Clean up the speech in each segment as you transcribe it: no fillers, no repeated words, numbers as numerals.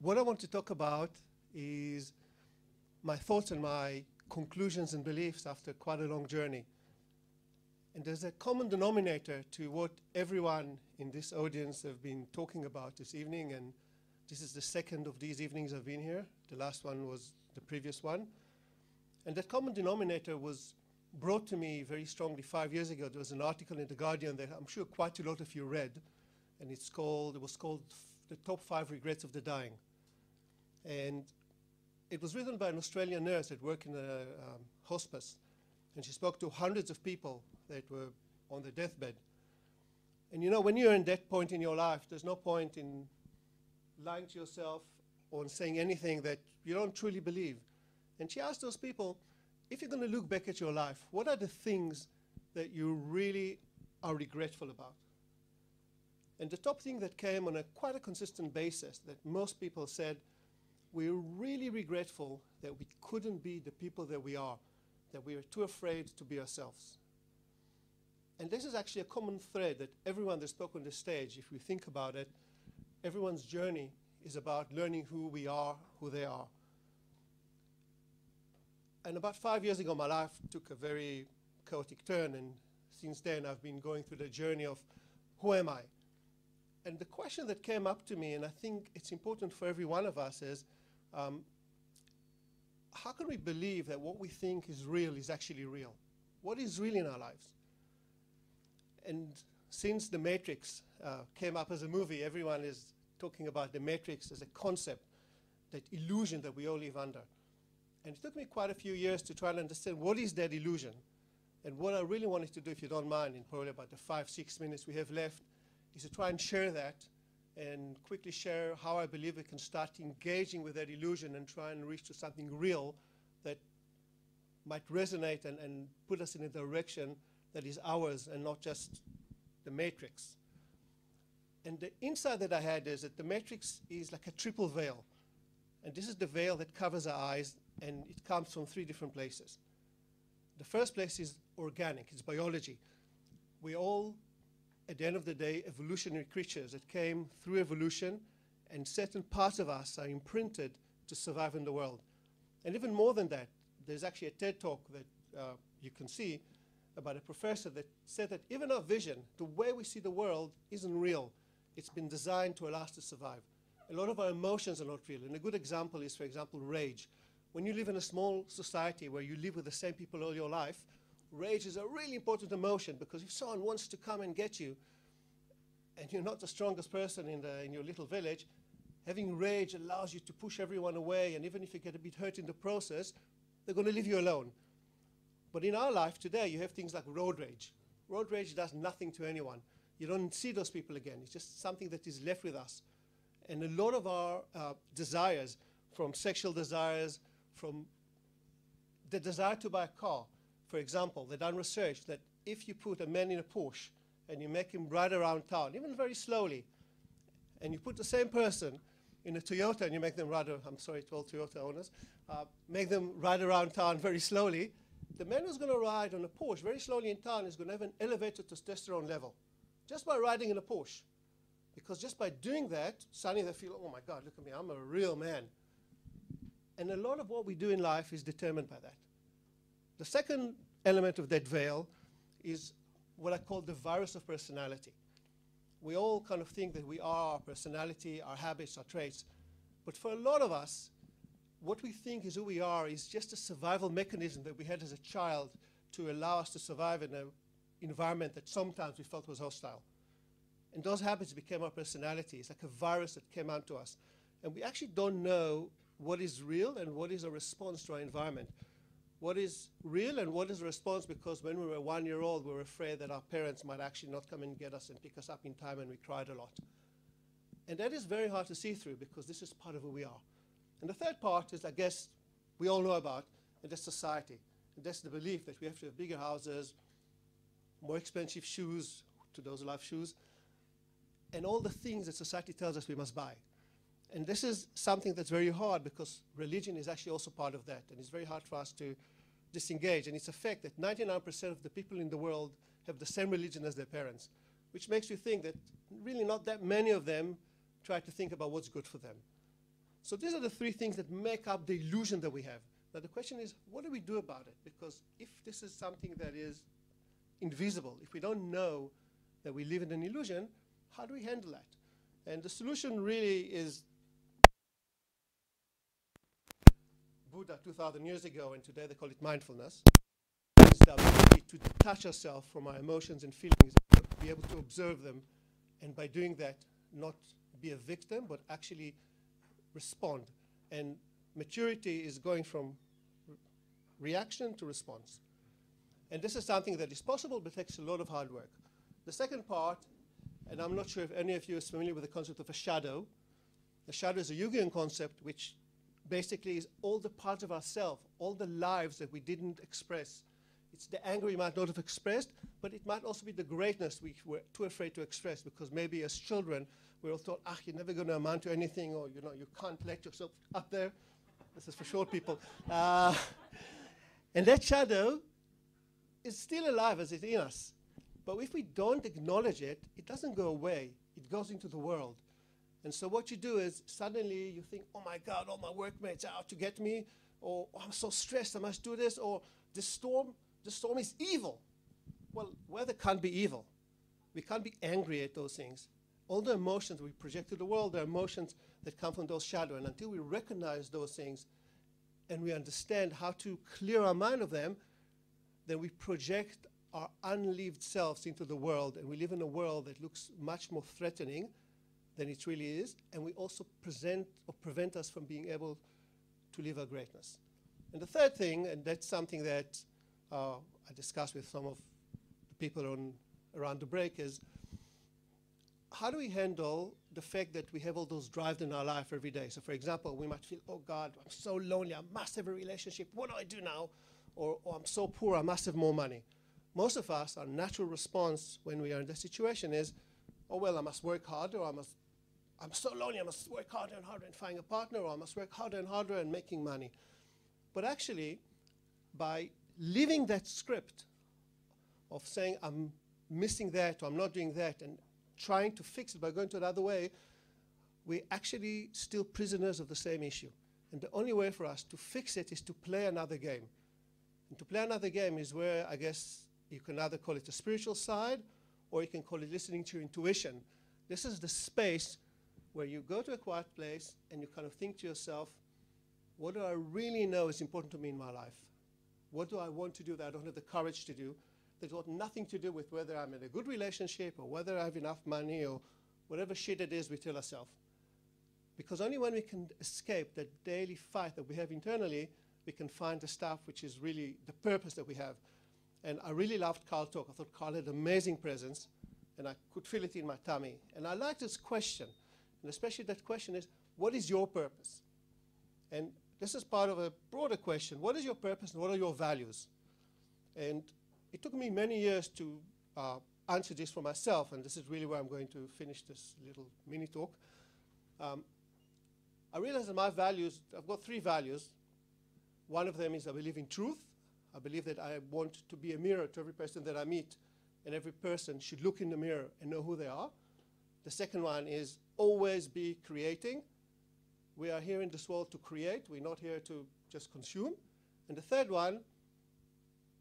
what I want to talk about is my thoughts and my conclusions and beliefs after quite a long journey. And there's a common denominator to what everyone in this audience have been talking about this evening, and this is the second of these evenings I've been here. The last one was the previous one. And that common denominator was brought to me very strongly 5 years ago. There was an article in The Guardian that I'm sure quite a lot of you read, and it was called The Top 5 Regrets of the Dying. And it was written by an Australian nurse that worked in a hospice, and she spoke to hundreds of people that were on their deathbed. And you know, when you're in that point in your life, there's no point in lying to yourself or in saying anything that you don't truly believe. And she asked those people, if you're going to look back at your life, what are the things that you really are regretful about? And the top thing that came on quite a consistent basis that most people said, we're really regretful that we couldn't be the people that we are, that we are too afraid to be ourselves. And this is actually a common thread that everyone that spoke on the stage, if we think about it, everyone's journey is about learning who we are, who they are. And about 5 years ago, my life took a very chaotic turn, and since then I've been going through the journey of who am I? And the question that came up to me, and I think it's important for every one of us, is how can we believe that what we think is real is actually real? What is real in our lives? And since The Matrix came up as a movie, everyone is talking about The Matrix as a concept, that illusion that we all live under. And it took me quite a few years to try and understand what is that illusion. And what I really wanted to do, if you don't mind, in probably about the 5-6 minutes we have left, is to try and share that and quickly share how I believe we can start engaging with that illusion and try and reach to something real that might resonate and put us in a direction that is ours and not just the Matrix. And the insight that I had is that the Matrix is like a triple veil. And this is the veil that covers our eyes, and it comes from 3 different places. The first place is organic, it's biology. We all, at the end of the day, evolutionary creatures that came through evolution, and certain parts of us are imprinted to survive in the world. And even more than that, there's actually a TED talk that you can see about a professor that said that even our vision, the way we see the world, isn't real. It's been designed to allow us to survive. A lot of our emotions are not real. And a good example is, for example, rage. When you live in a small society where you live with the same people all your life, rage is a really important emotion, because if someone wants to come and get you, and you're not the strongest person in your little village, having rage allows you to push everyone away, and even if you get a bit hurt in the process, they're going to leave you alone. But in our life today, you have things like road rage. Road rage does nothing to anyone. You don't see those people again. It's just something that is left with us. And a lot of our desires, from sexual desires, from the desire to buy a car, for example, they've done research that if you put a man in a Porsche and you make him ride around town, even very slowly, and you put the same person in a Toyota and you make them ride, I'm sorry to all Toyota owners, make them ride around town very slowly, the man who's going to ride on a Porsche very slowly in town is going to have an elevated testosterone level, just by riding in a Porsche. Because just by doing that, suddenly they feel, oh my God, look at me, I'm a real man. And a lot of what we do in life is determined by that. The second element of that veil is what I call the virus of personality. We all kind of think that we are our personality, our habits, our traits. But for a lot of us, what we think is who we are is just a survival mechanism that we had as a child to allow us to survive in an environment that sometimes we felt was hostile. And those habits became our personality. It's like a virus that came onto us. And we actually don't know what is real and what is a response to our environment. What is real and what is a response because when we were 1 year old, we were afraid that our parents might actually not come and get us and pick us up in time, and we cried a lot. And that is very hard to see through because this is part of who we are. And the third part is, I guess, we all know about, and that's society. And that's the belief that we have to have bigger houses, more expensive shoes, to those who love shoes, and all the things that society tells us we must buy. And this is something that's very hard because religion is actually also part of that. And it's very hard for us to disengage. And it's a fact that 99% of the people in the world have the same religion as their parents, which makes you think that really not that many of them try to think about what's good for them. So these are the three things that make up the illusion that we have. Now the question is, what do we do about it? Because if this is something that is invisible, if we don't know that we live in an illusion, how do we handle that? And the solution really is Buddha 2,000 years ago, and today they call it mindfulness. It's the ability to detach ourselves from our emotions and feelings, be able to observe them, and by doing that, not be a victim, but actually respond. And maturity is going from reaction to response. And this is something that is possible, but takes a lot of hard work. The second part, and I'm not sure if any of you is familiar with the concept of a shadow. The shadow is a Jungian concept, which basically is all the parts of ourselves, all the lives that we didn't express. It's the anger we might not have expressed, but it might also be the greatness we were too afraid to express, because maybe as children, we all thought, you're never going to amount to anything, or you can't let yourself up there. This is for short people. And that shadow is still alive as it's in us. But if we don't acknowledge it, it doesn't go away. It goes into the world. And so what you do is suddenly you think, oh my God, all my workmates are out to get me, or oh, I'm so stressed, I must do this, or the storm is evil. Well, weather can't be evil. We can't be angry at those things. All the emotions we project to the world are emotions that come from those shadows. And until we recognize those things and we understand how to clear our mind of them, then we project our unlived selves into the world, and we live in a world that looks much more threatening than it really is, and we also prevent us from being able to live our greatness. And the third thing, and that's something that I discussed with some of the people around the break, is how do we handle the fact that we have all those drives in our life every day? So for example, we might feel, oh God, I'm so lonely, I must have a relationship, what do I do now? Or I'm so poor, I must have more money. Most of us, our natural response when we are in that situation is, oh well, I must work harder, or I'm so lonely, I must work harder and harder in finding a partner, or I must work harder and harder and making money. But actually, by living that script of saying I'm missing that, or I'm not doing that, and trying to fix it by going to another way, we're actually still prisoners of the same issue. And the only way for us to fix it is to play another game. And to play another game is where, I guess, you can either call it the spiritual side, or you can call it listening to your intuition. This is the space where you go to a quiet place and you kind of think to yourself, what do I really know is important to me in my life? What do I want to do that I don't have the courage to do? That's got nothing to do with whether I'm in a good relationship or whether I have enough money or whatever shit it is we tell ourselves. Because only when we can escape that daily fight that we have internally, we can find the stuff which is really the purpose that we have. And I really loved Carl's talk. I thought Carl had amazing presence, and I could feel it in my tummy. And I liked this question, and especially that question is, what is your purpose? And this is part of a broader question. What is your purpose and what are your values? And it took me many years to answer this for myself, and this is really where I'm going to finish this little mini talk. I realized that my values, I've got three values. One of them is I believe in truth. I believe that I want to be a mirror to every person that I meet, and every person should look in the mirror and know who they are. The second one is always be creating. We are here in this world to create. We're not here to just consume. And the third one,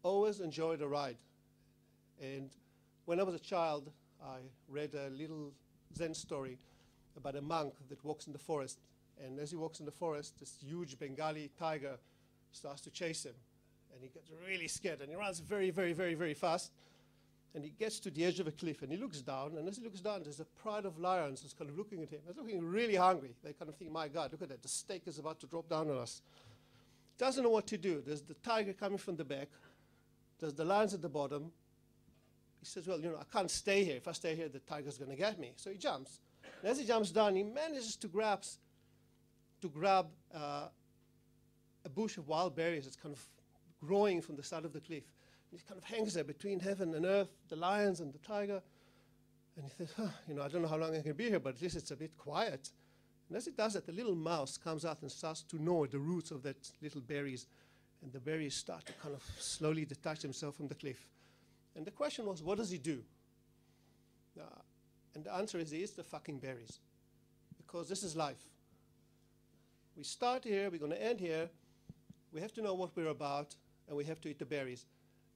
always enjoy the ride. And when I was a child, I read a little Zen story about a monk that walks in the forest. And as he walks in the forest, this huge Bengali tiger starts to chase him. And he gets really scared, and he runs very, very, very, very fast. And he gets to the edge of a cliff, and he looks down, and as he looks down, there's a pride of lions that's kind of looking at him. They're looking really hungry. They kind of think, my God, look at that, the steak is about to drop down on us. Doesn't know what to do. There's the tiger coming from the back. There's the lions at the bottom. He says, well, I can't stay here. If I stay here, the tiger's going to get me. So he jumps. And as he jumps down, he manages to grab a bush of wild berries that's kind of growing from the side of the cliff. And he kind of hangs there between heaven and earth, the lions and the tiger. And he thinks, I don't know how long I can be here, but at least it's a bit quiet. And as it does that, the little mouse comes out and starts to gnaw at the roots of that little berries. And the berries start to kind of slowly detach themselves from the cliff. And the question was, what does he do? And the answer is, he eats the fucking berries. Because this is life. We start here, we're going to end here. We have to know what we're about, and we have to eat the berries.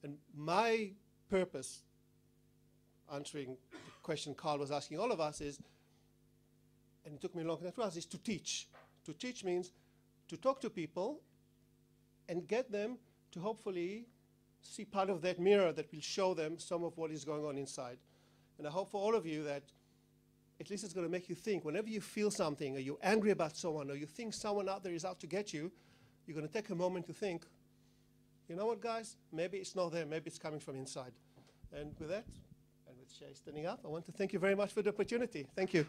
And my purpose, answering the question Carl was asking all of us, is, and it took me long enough to ask, is to teach. To teach means to talk to people and get them to hopefully see part of that mirror that will show them some of what is going on inside. And I hope for all of you that at least it's going to make you think. Whenever you feel something, or you're angry about someone, or you think someone out there is out to get you, you're going to take a moment to think, you know what, guys? Maybe it's not there. Maybe it's coming from inside. And with that, and with Shay standing up, I want to thank you very much for the opportunity. Thank you.